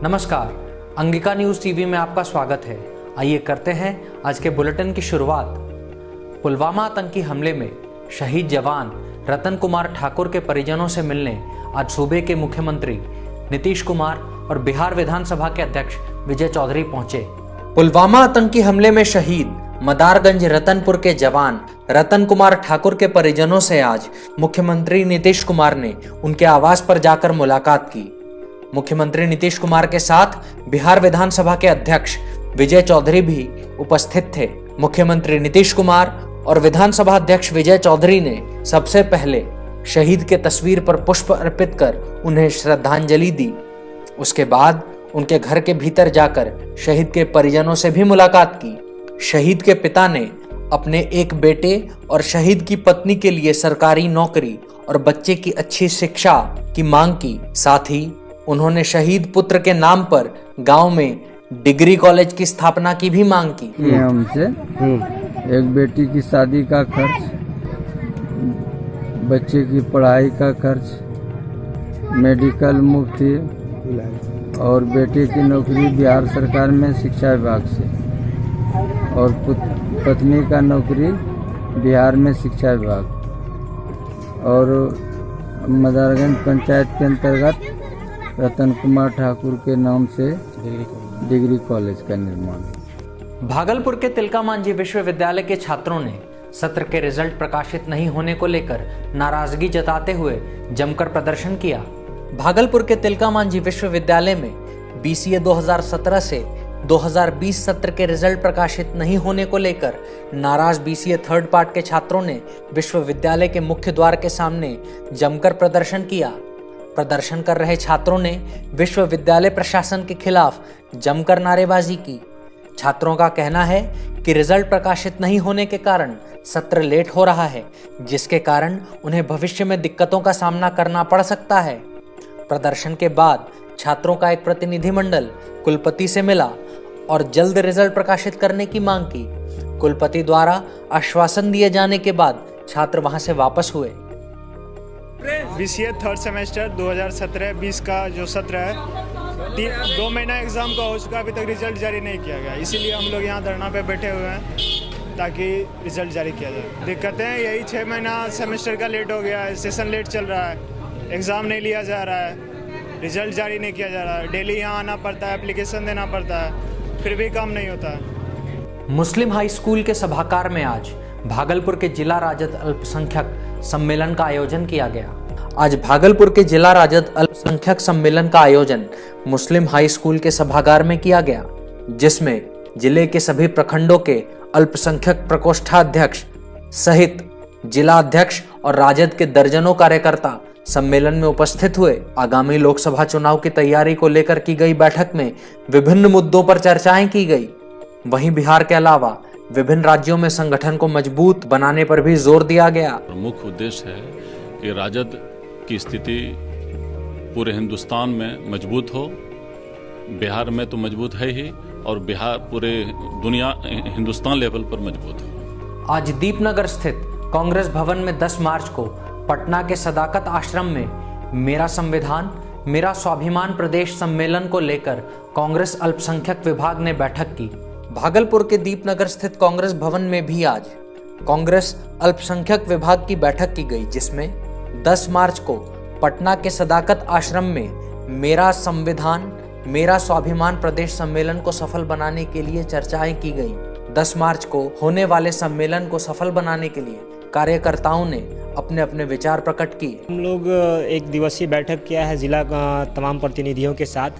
नमस्कार, Angika news TV में आपका स्वागत है। आइए करते हैं आज के बुलेटिन की शुरुआत। पुलवामा आतंकी हमले में शहीद जवान रतन कुमार ठाकुर के परिजनों से मिलने आज सूबे के मुख्यमंत्री नीतीश कुमार और बिहार विधानसभा के अध्यक्ष विजय चौधरी पहुंचे। पुलवामा आतंकी हमले में शहीद मदारगंज रतनपुर के जवान रतन कुमार ठाकुर के परिजनों से आज मुख्यमंत्री नीतीश कुमार ने उनके आवास पर जाकर मुलाकात की। मुख्यमंत्री नीतीश कुमार के साथ बिहार विधानसभा के अध्यक्ष विजय चौधरी भी उपस्थित थे। मुख्यमंत्री नीतीश कुमार और विधानसभा अध्यक्ष विजय चौधरी ने सबसे पहले शहीद के तस्वीर पर पुष्प अर्पित कर उन्हें श्रद्धांजलि दी। उसके बाद उनके घर के भीतर जाकर शहीद के परिजनों से भी मुलाकात की। शहीद के पिता ने अपने एक बेटे और शहीद की पत्नी के लिए सरकारी नौकरी और बच्चे की अच्छी शिक्षा की मांग की। साथ ही उन्होंने शहीद पुत्र के नाम पर गांव में डिग्री कॉलेज की स्थापना की भी मांग की। हमसे एक बेटी की शादी का खर्च, बच्चे की पढ़ाई का खर्च, मेडिकल मुफ्ती और बेटे की नौकरी बिहार सरकार में शिक्षा विभाग से और पत्नी का नौकरी बिहार में शिक्षा विभाग और मदारगंज पंचायत के अंतर्गत रतन कुमार ठाकुर के नाम से डिग्री कॉलेज का निर्माण। भागलपुर के तिलका मांझी विश्वविद्यालय के छात्रों ने सत्र के रिजल्ट प्रकाशित नहीं होने को लेकर नाराजगी जताते हुए जमकर प्रदर्शन किया। भागलपुर के तिलका मांझी विश्वविद्यालय में BCA 2017 से 2020 सत्र के रिजल्ट प्रकाशित नहीं होने को लेकर नाराज BCA थर्ड पार्ट के छात्रों ने विश्वविद्यालय के मुख्य द्वार के सामने जमकर प्रदर्शन किया। प्रदर्शन कर रहे छात्रों ने विश्वविद्यालय प्रशासन के खिलाफ जमकर नारेबाजी की। छात्रों का कहना है कि रिजल्ट प्रकाशित नहीं होने के कारण सत्र लेट हो रहा है, जिसके कारण उन्हें भविष्य में दिक्कतों का सामना करना पड़ सकता है। प्रदर्शन के बाद छात्रों का एक प्रतिनिधिमंडल कुलपति से मिला और जल्द रिजल्ट प्रकाशित करने की मांग की। कुलपति द्वारा आश्वासन दिए जाने के बाद छात्र वहां से वापस हुए। BCA थर्ड सेमेस्टर 2017-20 का जो सत्र है 2 महीना एग्ज़ाम का हो चुका, अभी तक रिजल्ट जारी नहीं किया गया। इसीलिए हम लोग यहाँ धरना पे बैठे हुए हैं ताकि रिजल्ट जारी किया जाए। दिक्कतें यही 6 महीना सेमेस्टर का लेट हो गया है, सेशन लेट चल रहा है, एग्ज़ाम नहीं लिया जा रहा है, रिजल्ट जारी नहीं किया जा रहा है, डेली यहाँ आना पड़ता है, एप्लीकेशन देना पड़ता है, फिर भी काम नहीं होता है। मुस्लिम हाई स्कूल के सभागार में आज भागलपुर के जिला राजद अल्पसंख्यक सम्मेलन का आयोजन किया गया। आज भागलपुर के जिला राजद अल्पसंख्यक सम्मेलन का आयोजन मुस्लिम हाई स्कूल के सभागार में किया गया, जिसमें जिले के सभी प्रखंडों के अल्पसंख्यक प्रकोष्ठाध्यक्ष सहित जिला अध्यक्ष और राजद के दर्जनों कार्यकर्ता सम्मेलन में उपस्थित हुए। आगामी लोकसभा चुनाव की तैयारी को लेकर की गई बैठक में विभिन्न मुद्दों पर चर्चाएं की गई। वहीं बिहार के अलावा विभिन्न राज्यों में संगठन को मजबूत बनाने पर भी जोर दिया गया। प्रमुख उद्देश्य है कि राजद की स्थिति पूरे हिंदुस्तान में मजबूत हो। बिहार में तो मजबूत है ही, और बिहार पूरे दुनिया हिंदुस्तान लेवल पर मजबूत हो। आज दीपनगर स्थित कांग्रेस भवन में 10 मार्च को पटना के सदाकत आश्रम में मेरा संविधान मेरा स्वाभिमान प्रदेश सम्मेलन को लेकर कांग्रेस अल्पसंख्यक विभाग ने बैठक की। भागलपुर के दीपनगर स्थित कांग्रेस भवन में भी आज कांग्रेस अल्पसंख्यक विभाग की बैठक की गई, जिसमें 10 मार्च को पटना के सदाकत आश्रम में मेरा संविधान मेरा स्वाभिमान प्रदेश सम्मेलन को सफल बनाने के लिए चर्चाएं की गई। 10 मार्च को होने वाले सम्मेलन को सफल बनाने के लिए कार्यकर्ताओं ने अपने अपने विचार प्रकट किए। हम लोग एक दिवसीय बैठक किया है जिला तमाम प्रतिनिधियों के साथ,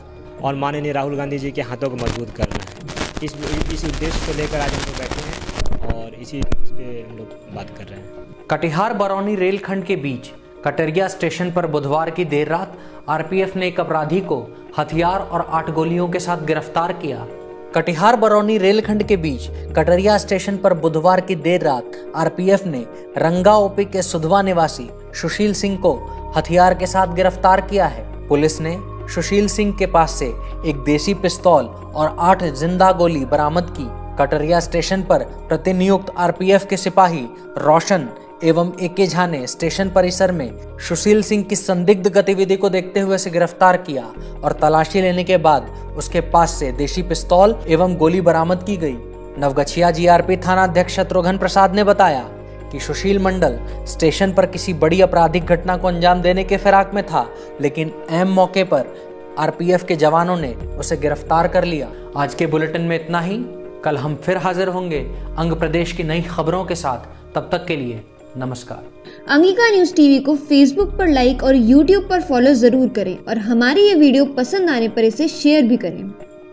और माननीय राहुल गांधी जी के हाथों को मजबूत करना है। इस उद्देश्य को लेकर आज हम लोग बैठे हैं और इस पे हम लोग बात कर रहे हैं। कटिहार बरौनी रेलखंड के बीच कटरिया स्टेशन पर बुधवार की देर रात RPF ने एक अपराधी को हथियार और 8 गोलियों के साथ गिरफ्तार किया। कटिहार बरौनी रेलखंड के बीच कटरिया स्टेशन पर बुधवार की देर रात RPF ने रंगा OP के सुधवा निवासी सुशील सिंह को हथियार के साथ गिरफ्तार किया है। पुलिस ने सुशील सिंह के पास से एक देसी पिस्तौल और 8 जिंदा गोली बरामद की। कटरिया स्टेशन पर प्रतिनियुक्त RPF के सिपाही रोशन एवं एके झा ने स्टेशन परिसर में सुशील सिंह की संदिग्ध गतिविधि को देखते हुए उसे गिरफ्तार किया और तलाशी लेने के बाद उसके पास से देशी पिस्तौल एवं गोली बरामद की गई। नवगछिया जीआरपी थाना अध्यक्ष शत्रुघ्न प्रसाद ने बताया कि सुशील मंडल स्टेशन पर किसी बड़ी आपराधिक घटना को अंजाम देने के फिराक में था, लेकिन ऐन मौके पर आरपीएफ के जवानों ने उसे गिरफ्तार कर लिया। आज के बुलेटिन में इतना ही। कल हम फिर हाजिर होंगे अंग प्रदेश की नई खबरों के साथ। तब तक के लिए नमस्कार। अंगिका न्यूज टीवी को फेसबुक पर लाइक और यूट्यूब पर फॉलो जरूर करें और हमारी ये वीडियो पसंद आने पर इसे शेयर भी करें।